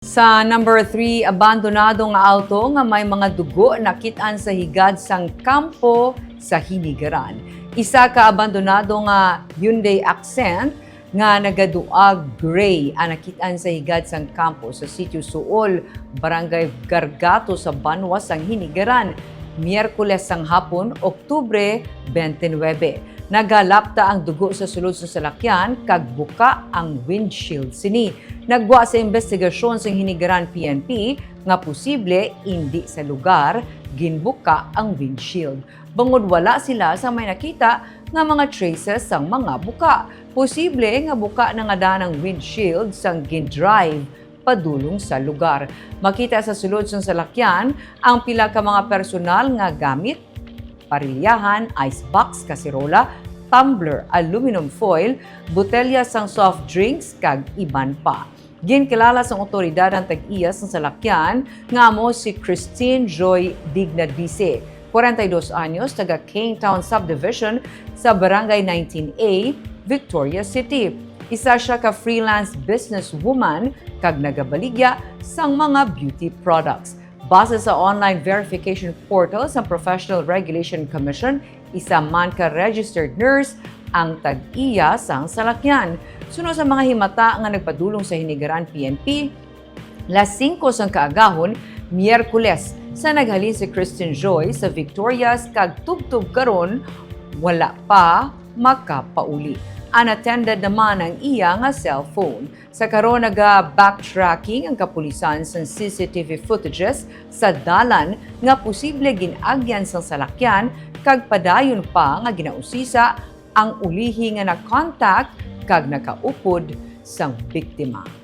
Sa number 3, abandonado nga awto nga may mga dugo nakit-an sa higad sang kampo sa Hinigaran. Isa ka abandonado nga Hyundai Accent nga nagaduag gray ang nakit-an sa higad sang kampo sa sitio Suol, Barangay Gargato sa Banwa sang Hinigaran. Miyerkules sang hapon, Oktubre 29. Nagalapta ang dugo sa sulod sa salakyan kag buka ang windshield sini. Nagwa sa investigasyon sa Hinigaran PNP nga posible hindi sa lugar ginbuka ang windshield. Bangod wala sila sa may nakita nga mga traces sang mga buka. Posible nga buka na nga danang windshield sang gindrive padulong sa lugar. Makita sa sulod sa salakyan ang pila ka mga personal nga gamit, parilyahan, icebox, kasirola, tumbler, aluminum foil, botelya sang soft drinks kag iban pa. Ginkilala sang otoridad ang tag-iya sang salakyan nga amo si Christine Joy Dignadice, 42 anyos, taga Kingtown Subdivision sa Barangay 19A, Victoria City. Isa siya ka freelance businesswoman kag nagabaligya sang mga beauty products. Base sa online verification portal sa Professional Regulation Commission, isa man ka registered nurse ang tag-iya sang salakyan. Sunod sa mga himata nga nagpadulong sa Hinigaran PNP, las 5 sang kaagahon, Miyerkules, sa naghalin si Christine Joy sa Victorias kag tubtub karon wala pa makapauli. Unattended naman ang iya nga cellphone. Sa karon naga-backtracking ang kapulisan sa CCTV footages sa dalan nga posible ginagyan sang salakyan kag padayon pa nga ginausisa ang ulihi nga na-contact kag nakaupod sang biktima.